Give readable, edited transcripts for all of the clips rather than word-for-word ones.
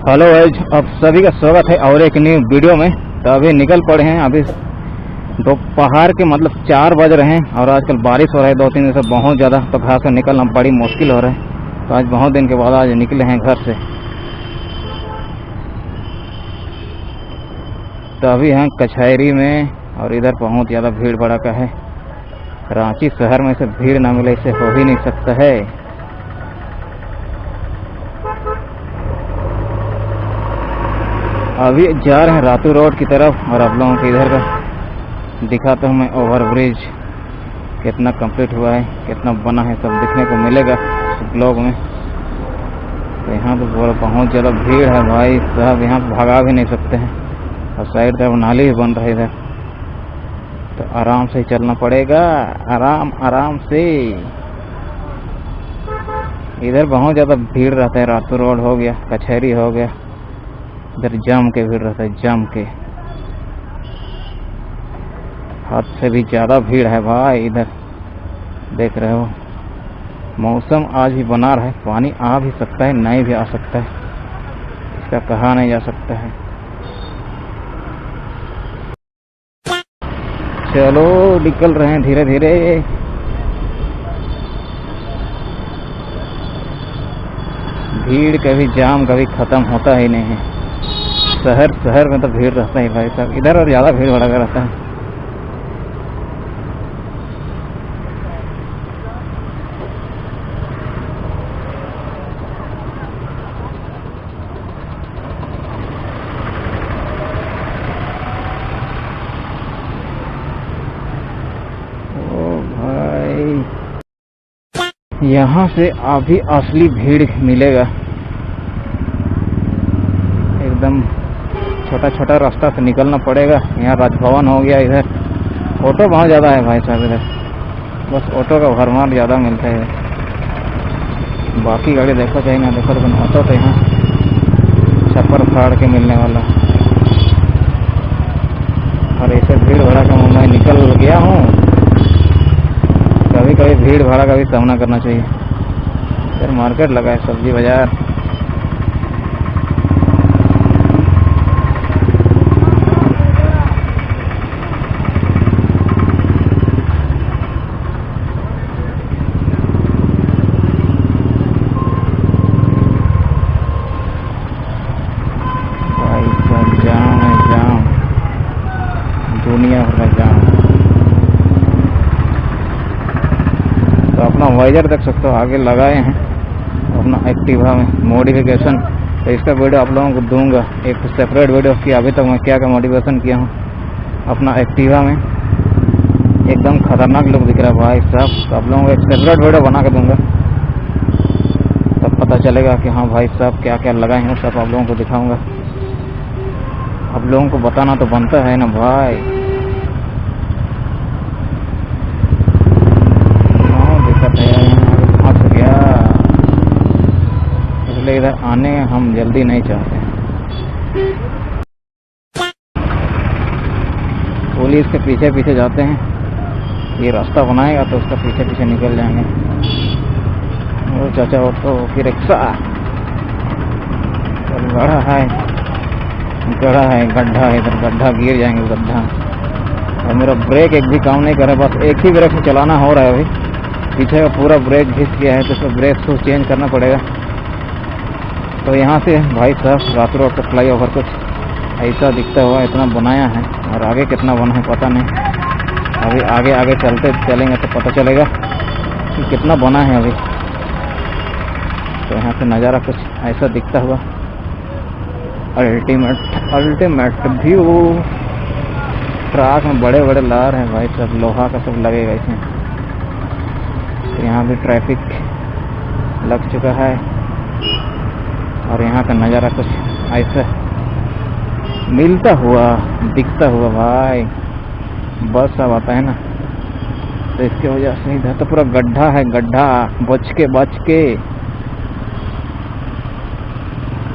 Hello guys, आप सभी का स्वागत है और एक न्यू वीडियो में। तो अभी निकल पड़े हैं। अभी दोपहर के मतलब 4 बज रहे हैं और आजकल बारिश हो रहा है 2-3 दिन से बहुत ज़्यादा, तो घर से निकलना बड़ी मुश्किल हो रहा है। तो आज बहुत दिन के बाद आज निकले हैं घर से। तो अभी हैं कचहरी में और इधर बहुत ज़्यादा भीड़ भड़का है। रांची शहर में से भीड़ ना मिले इसे हो ही नहीं सकता है। अभी जा रहे हैं रातू रोड की तरफ और आप लोगों के इधर का दिखाता हूँ मैं ओवर ब्रिज कितना कंप्लीट हुआ है, कितना बना है, सब दिखने को मिलेगा ब्लॉग में। तो यहाँ तो बहुत ज़्यादा भीड़ है भाई साहब, यहाँ भागा भी नहीं सकते हैं और साइड तरफ नाली भी बन रहा है इधर, तो आराम से ही चलना पड़ेगा, आराम आराम से। इधर बहुत ज़्यादा भीड़ रहता है, रातू रोड हो गया, कचहरी हो गया, इधर जम के भीड़ रहता है, जम के हद से भी ज़्यादा भीड़ है भाई। इधर देख रहे हो, मौसम आज भी बना रहा है, पानी आ भी सकता है नहीं भी आ सकता है, इसका कहा नहीं जा सकता है। चलो निकल रहे हैं धीरे धीरे। भीड़ कभी जाम कभी ख़त्म होता ही नहीं है। शहर में तो भीड़ रहता है भाई साहब, इधर और ज़्यादा भीड़ भड़का रहता है। ओ भाई, यहाँ से अभी असली भीड़ मिलेगा। एकदम छोटा छोटा रास्ता से निकलना पड़ेगा। यहाँ राजभवन हो गया, इधर ऑटो बहुत ज़्यादा है भाई साहब, इधर बस ऑटो का भरमार ज़्यादा मिलता है। बाकी गाड़ी देखो चाहे ना देखो, लेकिन ऑटो तो यहाँ छप्पर फाड़ के मिलने वाला। और ऐसे भीड़ भाड़ा का मैं निकल गया हूँ। कभी कभी भीड़ भाड़ा का भी सामना करना चाहिए। इधर मार्केट लगा है, सब्जी बाज़ार। दुनिया भर का जाम। तो अपना वाइजर देख सकते हो आगे लगाए हैं अपना एक्टिवा में मॉडिफिकेशन। तो इसका वीडियो आप लोगों को दूंगा, एक सेपरेट वीडियो की अभी तक मैं क्या क्या मॉडिफिकेशन किया हूँ अपना एक्टिवा में। एकदम खतरनाक लुक दिख रहा है भाई साहब। तो आप लोगों को एक सेपरेट वीडियो बना के दूंगा, तब पता चलेगा कि हाँ भाई साहब क्या क्या लगाए हैं, सब आप लोगों को दिखाऊंगा। आप लोगों को बताना तो बनता है ना भाई। फंस गया, इसलिए इधर आने हम जल्दी नहीं चाहते हैं। पुलिस के पीछे पीछे जाते हैं, ये रास्ता बनाएगा तो उसका पीछे पीछे निकल जाएंगे। वो चाचा ऑटो की रिक्शा गढ़ा है, गड्ढा है, इधर गड्ढा, गिर जाएंगे गड्ढा। और मेरा ब्रेक एक भी काम नहीं कर रहा, बस एक ही ब्रेक से चलाना हो रहा है। अभी पीछे का पूरा ब्रेक घिस गया है, तो इसको ब्रेक शूज चेंज करना पड़ेगा। तो यहाँ से भाई साहब रातू रोड का फ्लाई ओवर कुछ ऐसा दिखता हुआ इतना बनाया है, और आगे कितना बना है पता नहीं। अभी आगे आगे चलेंगे तो पता चलेगा कि कितना बना है अभी। तो यहाँ से नज़ारा कुछ ऐसा दिखता हुआ, अल्टीमेट व्यू। ट्रक में बड़े बड़े लार हैं भाई सब, लोहा का सब लगेगा इसमें। तो यहाँ भी ट्रैफिक लग चुका है और यहाँ का नज़ारा कुछ ऐसा मिलता हुआ दिखता हुआ भाई। बस अब आता है ना, तो इसके वजह से इधर तो पूरा गड्ढा है, गड्ढा बच के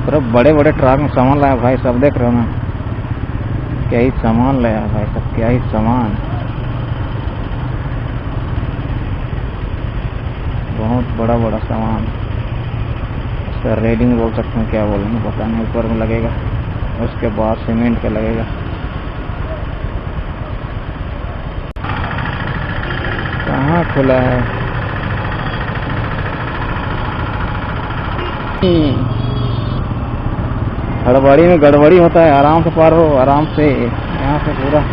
पूरा बड़े बड़े ट्रक में सामान लाया भाई सब, देख रहे हो ना, क्या ही सामान लाया भाई सब, क्या ही सामान। बहुत बड़ा बड़ा सामान। रेलिंग बोल सकते हैं, क्या बोलेंगे पता नहीं। ऊपर में लगेगा, उसके बाद सीमेंट का लगेगा। कहाँ खुला है? हड़बड़ी में गड़बड़ी होता है। आराम से पार हो, आराम से। यहाँ से पूरा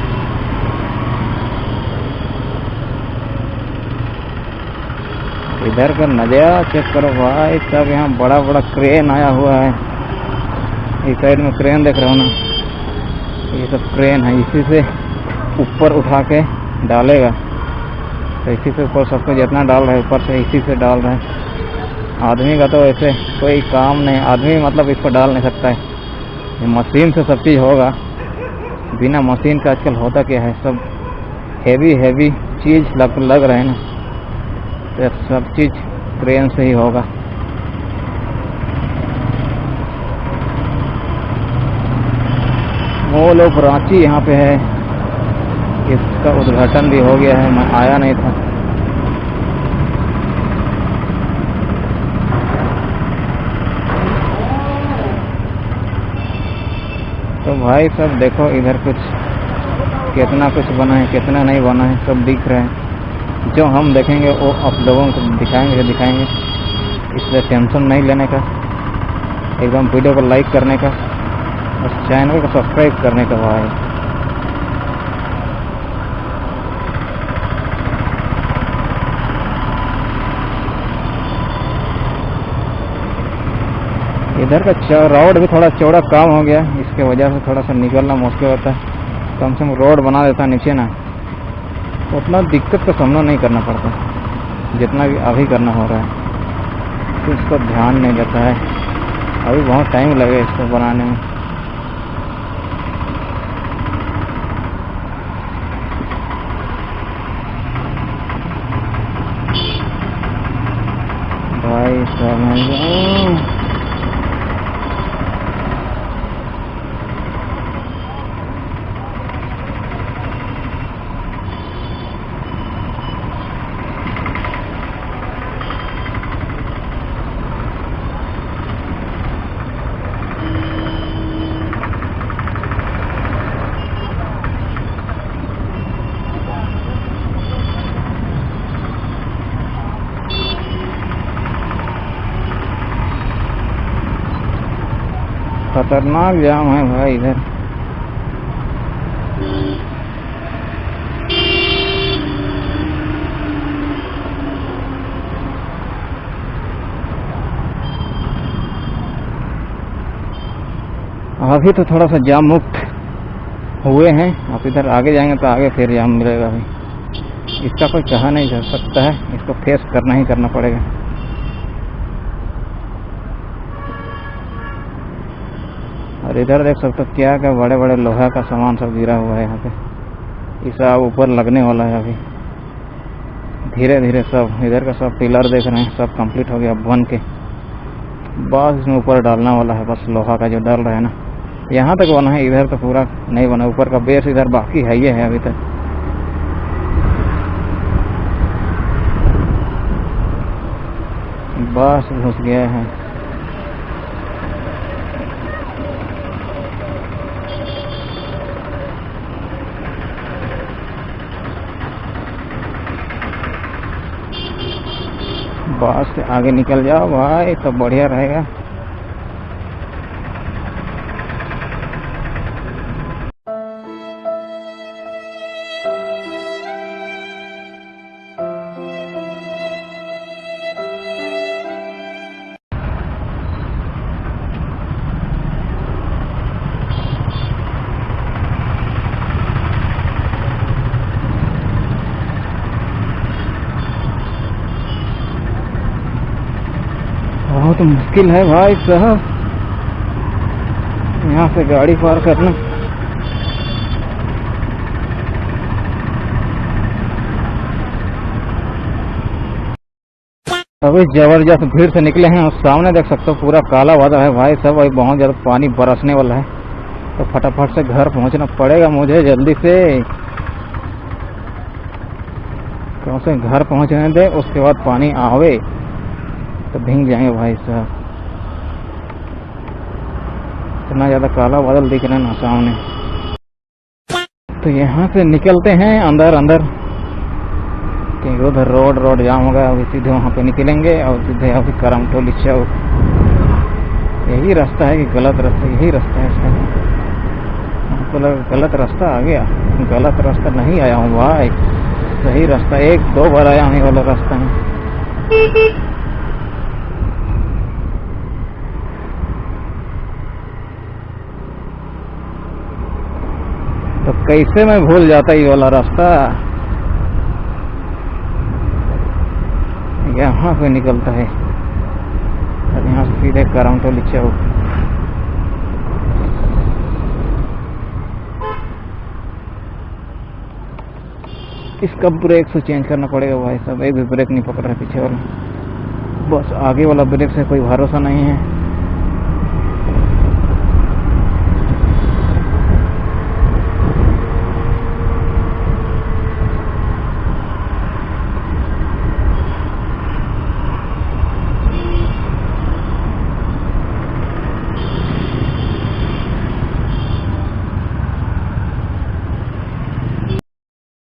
इधर का नज़ारा चेक करो भाई साहब। यहाँ बड़ा बड़ा क्रेन आया हुआ है। इस साइड में क्रेन देख रहे हो ना, ये सब क्रेन है। इसी से ऊपर उठा के डालेगा। तो इसी से ऊपर सबको जितना डाल रहा है ऊपर से इसी से डाल रहा है। आदमी का तो ऐसे कोई काम नहीं। आदमी मतलब इसको डाल नहीं सकता है। ये मशीन से सब चीज़ होगा। बिना मशीन का आजकल होता क्या है, सब हैवी चीज़ लग रहे हैं ना, तो सब चीज़ क्रेन से ही होगा। वो लोग रांची यहाँ पे है, इसका उद्घाटन भी हो गया है। मैं आया नहीं था। तो भाई सब देखो इधर कुछ कितना कुछ बना है, कितना नहीं बना है, सब दिख रहा है। जो हम देखेंगे वो आप लोगों को दिखाएंगे। इसलिए टेंशन नहीं लेने का, एकदम वीडियो को लाइक करने का और चैनल को सब्सक्राइब करने का भाई। इधर का रोड भी थोड़ा चौड़ा काम हो गया, इसके वजह से थोड़ा सा निकलना मुश्किल होता है। कम से कम रोड बना देता नीचे ना, उतना दिक्कत का सामना नहीं करना पड़ता जितना भी अभी करना हो रहा है। तो इसको ध्यान नहीं देता है। अभी बहुत टाइम लगे इसको बनाने में। भाई साहब खतरनाक जाम है भाई इधर। अभी तो थोड़ा सा जाम मुक्त हुए हैं। आप इधर आगे जाएंगे तो आगे फिर जाम मिलेगा। अभी इसका कोई कहा नहीं जा सकता है, इसको फेस करना ही करना पड़ेगा। और इधर देख सकते हो क्या क्या बड़े बड़े लोहा का सामान सब गिरा हुआ है यहाँ पे। ये सब ऊपर लगने वाला है अभी धीरे धीरे। सब इधर का सब पिलर देख रहे हैं, सब कंप्लीट हो गया बन के। बस इसमें ऊपर डालना वाला है, बस लोहा का जो डाल रहा है ना, यहाँ तक बना है। इधर तो पूरा नहीं बना, ऊपर का बेस इधर बाकी है, ये है अभी तक। बस घुस गया है। बस से आगे निकल जाओ भाई तो बढ़िया रहेगा। बहुत मुश्किल है भाई साहब यहाँ से गाड़ी पार करना। अभी जबरदस्त भीड़ से निकले हैं और सामने देख सकते हो पूरा काला बादल है भाई साहब। अभी बहुत ज़्यादा पानी बरसने वाला है, तो फटाफट से घर पहुंचना पड़ेगा मुझे जल्दी से। कम से घर पहुंचने दे, उसके बाद पानी आवे तो भीग जाएंगे भाई साहब। इतना ज़्यादा काला बादल दिख रहा है ना सामने। तो यहाँ से निकलते हैं अंदर अंदर, क्योंकि उधर रोड जाम होगा। अभी सीधे वहाँ पे निकलेंगे और सीधे अभी करमटोली चौक। यही रास्ता है कि गलत रास्ता? यही रास्ता है इसका। हमको लगा गलत रास्ता आ गया। गलत रास्ता नहीं आया हूँ भाई, सही रास्ता। 1-2 बार आया हूँ वाला रास्ता है। तो कैसे मैं भूल जाता ये वाला रास्ता। यहाँ पे निकलता है और यहाँ से सीधे करमटोली चौक। इसका ब्रेक से चेंज करना पड़ेगा भाई साहब। एक भी ब्रेक नहीं पकड़ रहा पीछे वाला। बस आगे वाला ब्रेक से कोई भरोसा नहीं है।